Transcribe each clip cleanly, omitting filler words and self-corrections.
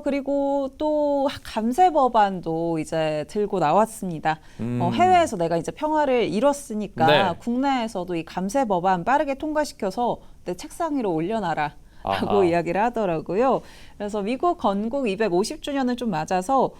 그리고 또 감세 법안도 이제 들고 나왔습니다. 해외에서 내가 이제 평화를 이뤘으니까 네. 국내에서도 이 감세 법안 빠르게 통과시켜서 내 책상 위로 올려놔라. 라고 아하. 이야기를 하더라고요. 그래서 미국 건국 250주년을 좀 맞아서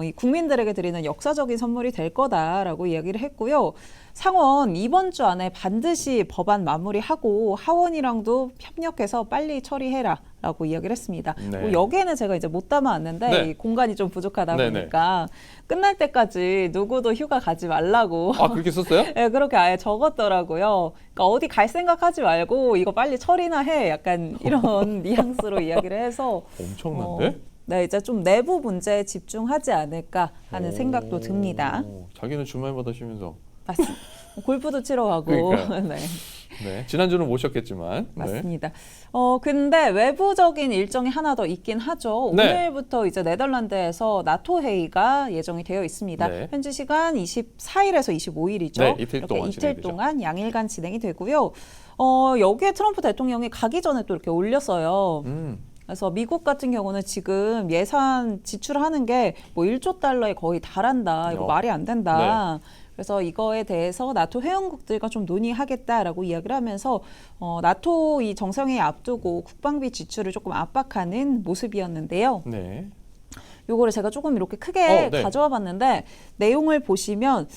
이 국민들에게 드리는 역사적인 선물이 될 거다라고 이야기를 했고요. 상원 이번 주 안에 반드시 법안 마무리하고 하원이랑도 협력해서 빨리 처리해라. 라고 이야기를 했습니다. 네. 여기에는 제가 이제 못 담아왔는데 네. 이 공간이 좀 부족하다 네네. 보니까 끝날 때까지 누구도 휴가 가지 말라고 아, 그렇게 썼어요? 네, 그렇게 아예 적었더라고요. 그러니까 어디 갈 생각하지 말고 이거 빨리 처리나 해. 약간 이런 뉘앙스로 이야기를 해서 엄청난데? 네, 이제 좀 내부 문제에 집중하지 않을까 하는 오. 생각도 듭니다. 자기는 주말마다 쉬면서. 맞습니다. 골프도 치러 가고. 그러니까요. 네. 네. 지난주는 못 쉬었겠지만. 네. 맞습니다. 근데 외부적인 일정이 하나 더 있긴 하죠. 네. 오늘부터 이제 네덜란드에서 나토 회의가 예정이 되어 있습니다. 네. 현지 시간 24일에서 25일이죠. 네, 이틀 이렇게 동안 이틀 진행되죠. 동안 양일간 진행이 되고요. 여기에 트럼프 대통령이 가기 전에 또 이렇게 올렸어요. 그래서 미국 같은 경우는 지금 예산 지출하는 게 뭐 1조 달러에 거의 달한다. 이거 말이 안 된다. 그래서 이거에 대해서 나토 회원국들과 좀 논의하겠다라고 이야기를 하면서 나토 이 정상회의 앞두고 국방비 지출을 조금 압박하는 모습이었는데요. 네. 요거를 제가 조금 이렇게 크게 네. 가져와 봤는데 내용을 보시면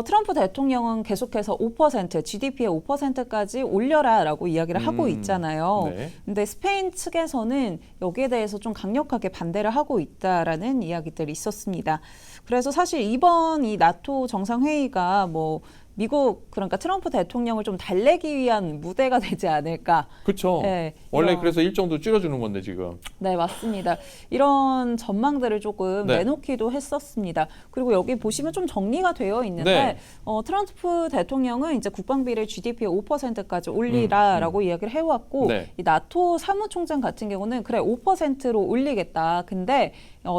트럼프 대통령은 계속해서 5%, GDP의 5%까지 올려라라고 이야기를 하고 있잖아요. 네. 근데 스페인 측에서는 여기에 대해서 좀 강력하게 반대를 하고 있다라는 이야기들이 있었습니다. 그래서 사실 이번 이 나토 정상회의가 뭐 미국 그러니까 트럼프 대통령을 좀 달래기 위한 무대가 되지 않을까. 그렇죠. 네, 원래 이런- 그래서 일정도 줄여주는 건데 지금. 네, 맞습니다. 이런 전망들을 조금 네. 내놓기도 했었습니다. 그리고 여기 보시면 좀 정리가 되어 있는데 네. 트럼프 대통령은 이제 국방비를 GDP의 5%까지 올리라라고 이야기를 해왔고 네. 이 나토 사무총장 같은 경우는 그래 5%로 올리겠다. 근데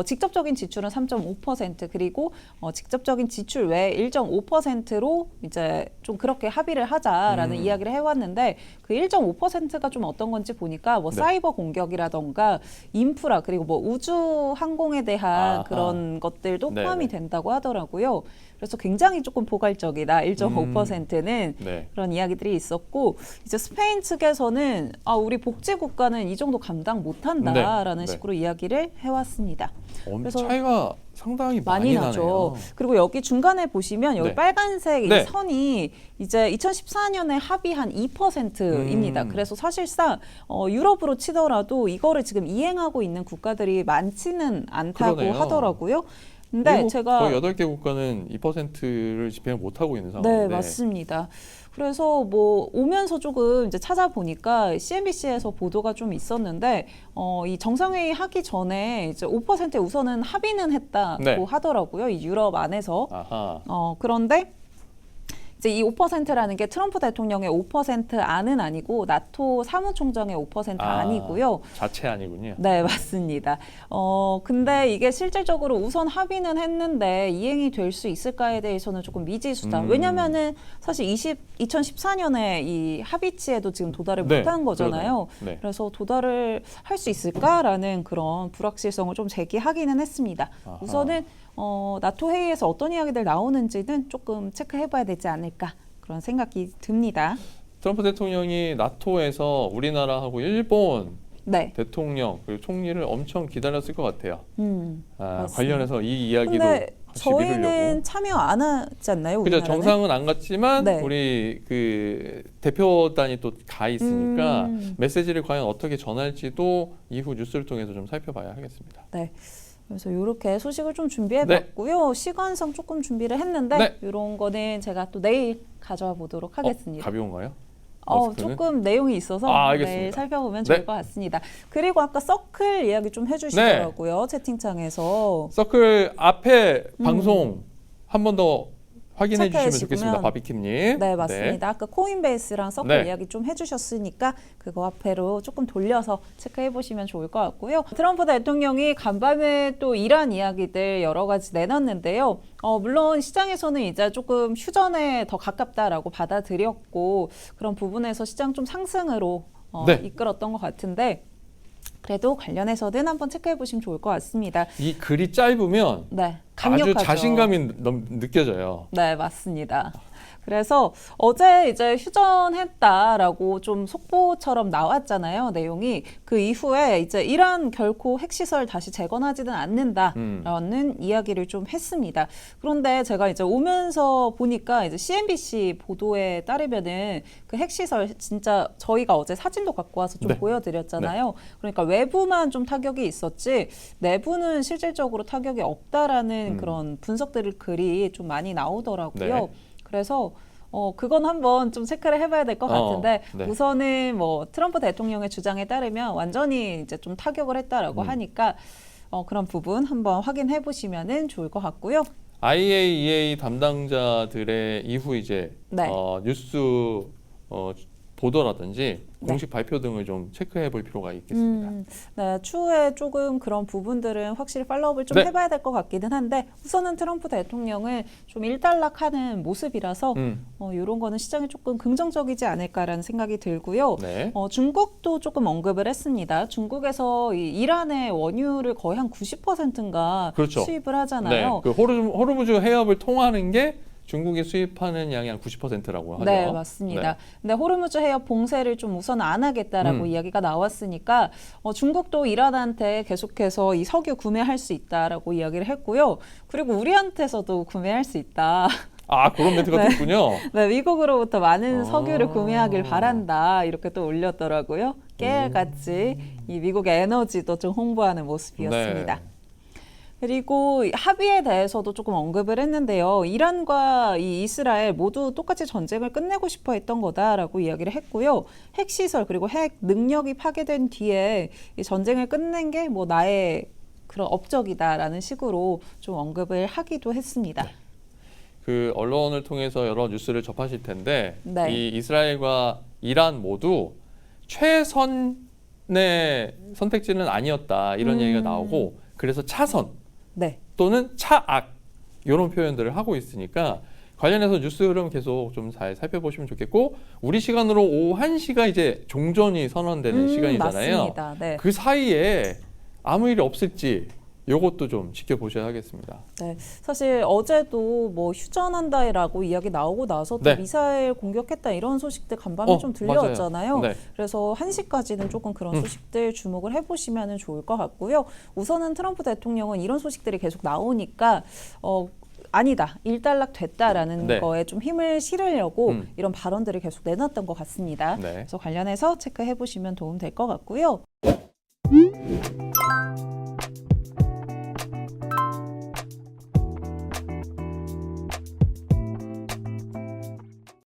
직접적인 지출은 3.5% 그리고 직접적인 지출 외에 1.5%로 이제 좀 그렇게 합의를 하자라는 이야기를 해왔는데 그 1.5%가 좀 어떤 건지 보니까 뭐 네. 사이버 공격이라던가 인프라 그리고 뭐 우주 항공에 대한 아하. 그런 것들도 네네. 포함이 된다고 하더라고요. 그래서 굉장히 조금 포괄적이다. 1.5%는 네. 그런 이야기들이 있었고 이제 스페인 측에서는 우리 복지 국가는 이 정도 감당 못한다라는 네. 식으로 이야기를 해왔습니다. 그래서 차이가 상당히 많이 나죠. 나네요. 그리고 여기 중간에 보시면 여기 네. 빨간색 이 네. 선이 이제 2014년에 합의한 2%입니다. 그래서 사실상 유럽으로 치더라도 이거를 지금 이행하고 있는 국가들이 많지는 않다고 그러네요. 하더라고요. 근데 미국 제가 거의 8개 국가는 2%를 집행을 못 하고 있는 네, 상황인데. 맞습니다. 그래서 뭐 오면서 조금 이제 찾아보니까 CNBC에서 보도가 좀 있었는데 이 정상회의 하기 전에 이제 5%에 우선은 합의는 했다고 네. 하더라고요. 이 유럽 안에서. 아하. 그런데 이제 이 5%라는 게 트럼프 대통령의 5%안은 아니고 나토 사무총장의 5% 아니고요. 자체 아니군요. 네, 맞습니다. 근데 이게 실질적으로 우선 합의는 했는데 이행이 될 수 있을까에 대해서는 조금 미지수다. 왜냐면은 사실 2014년에 이 합의치에도 지금 도달을 네, 못한 거잖아요. 그러네요. 네. 그래서 도달을 할 수 있을까라는 그런 불확실성을 좀 제기하기는 했습니다. 아하. 우선은 나토 회의에서 어떤 이야기들 나오는지는 조금 체크해봐야 되지 않을까 그런 생각이 듭니다. 트럼프 대통령이 나토에서 우리나라하고 일본 네. 대통령 그리고 총리를 엄청 기다렸을 것 같아요. 맞습니다. 관련해서 이 이야기도 근데 같이 저희는 미루려고. 참여 안 하지 않나요? 그죠. 우리나라는? 정상은 안 갔지만 네. 우리 그 대표단이 또 가 있으니까 메시지를 과연 어떻게 전할지도 이후 뉴스를 통해서 좀 살펴봐야 하겠습니다. 네. 그래서 이렇게 소식을 좀 준비해봤고요. 시간상 조금 준비를 했는데 네. 이런 거는 제가 또 내일 가져와 보도록 하겠습니다. 가벼운가요? 머스크는? 조금 내용이 있어서 알겠습니다. 내일 살펴보면 좋을 네. 것 같습니다. 그리고 아까 서클 이야기 좀 해주시더라고요. 채팅창에서. 서클 앞에 방송 한 번 더 확인해 체크해 주시면 좋겠습니다. 주시면- 바비킴님. 네, 맞습니다. 아까 코인베이스랑 서클 네. 이야기 좀 해주셨으니까 그거 앞에로 조금 돌려서 체크해 보시면 좋을 것 같고요. 트럼프 대통령이 간밤에 또 이란 이야기들 여러 가지 내놨는데요. 물론 시장에서는 이제 조금 휴전에 더 가깝다라고 받아들였고 그런 부분에서 시장 좀 상승으로 네. 이끌었던 것 같은데 그래도 관련해서는 한번 체크해 보시면 좋을 것 같습니다. 이 글이 짧으면 네, 강력하죠. 아주 자신감이 느껴져요. 네, 맞습니다. 그래서 어제 이제 휴전했다라고 좀 속보처럼 나왔잖아요, 내용이. 그 이후에 이제 이란 결코 핵시설 다시 재건하지는 않는다라는 이야기를 좀 했습니다. 그런데 제가 이제 오면서 보니까 이제 CNBC 보도에 따르면은 그 핵시설 진짜 저희가 어제 사진도 갖고 와서 좀 네. 보여드렸잖아요. 그러니까 외부만 좀 타격이 있었지 내부는 실질적으로 타격이 없다라는 그런 분석들을 글이 좀 많이 나오더라고요. 네. 그래서 그건 한번 좀 체크를 해봐야 될 것 같은데 네. 우선은 뭐 트럼프 대통령의 주장에 따르면 완전히 이제 좀 타격을 했다라고 하니까 그런 부분 한번 확인해 보시면은 좋을 것 같고요. IAEA 담당자들의 이후 이제 네. 뉴스 보도라든지 공식 발표 등을 좀 체크해 볼 필요가 있겠습니다. 네, 추후에 조금 그런 부분들은 확실히 팔로우업을 좀 네. 해봐야 될 것 같기는 한데 우선은 트럼프 대통령은 좀 일단락하는 모습이라서 이런 거는 시장에 조금 긍정적이지 않을까라는 생각이 들고요. 네. 중국도 조금 언급을 했습니다. 중국에서 이 이란의 원유를 거의 한 90%인가 그렇죠. 수입을 하잖아요. 네. 그 호르무즈 해협을 통하는 게 중국이 수입하는 양이 한 90%라고 하죠. 네, 맞습니다. 네. 근데 호르무즈 해협 봉쇄를 좀 우선 안 하겠다라고 이야기가 나왔으니까 중국도 이란한테 계속해서 이 석유 구매할 수 있다라고 이야기를 했고요. 그리고 우리한테서도 구매할 수 있다. 아, 그런 멘트가 네. 됐군요. 네, 미국으로부터 많은 아. 석유를 구매하길 바란다. 이렇게 또 올렸더라고요. 깨알같이 이 미국의 에너지도 좀 홍보하는 모습이었습니다. 네. 그리고 합의에 대해서도 조금 언급을 했는데요. 이란과 이 이스라엘 모두 똑같이 전쟁을 끝내고 싶어 했던 거다라고 이야기를 했고요. 핵시설 그리고 핵 능력이 파괴된 뒤에 이 전쟁을 끝낸 게 뭐 나의 그런 업적이다라는 식으로 좀 언급을 하기도 했습니다. 네. 그 언론을 통해서 여러 뉴스를 접하실 텐데 네. 이 이스라엘과 이란 모두 최선의 선택지는 아니었다 이런 얘기가 나오고 그래서 차선 네. 또는 차악 이런 표현들을 하고 있으니까 관련해서 뉴스 흐름 계속 좀 잘 살펴보시면 좋겠고 우리 시간으로 오후 1시가 이제 종전이 선언되는 시간이잖아요. 맞습니다. 네. 그 사이에 아무 일이 없을지 이것도 좀 지켜보셔야 하겠습니다. 네, 사실 어제도 뭐 휴전한다라고 이야기 나오고 나서 또 네. 미사일 공격했다 이런 소식들 간밤에 좀 들려왔잖아요. 맞아요. 네. 그래서 1시까지는 조금 그런 소식들 주목을 해보시면 좋을 것 같고요. 우선은 트럼프 대통령은 이런 소식들이 계속 나오니까 아니다, 일단락 됐다라는 네. 거에 좀 힘을 실으려고 이런 발언들을 계속 내놨던 것 같습니다. 네. 그래서 관련해서 체크해 보시면 도움 될 것 같고요.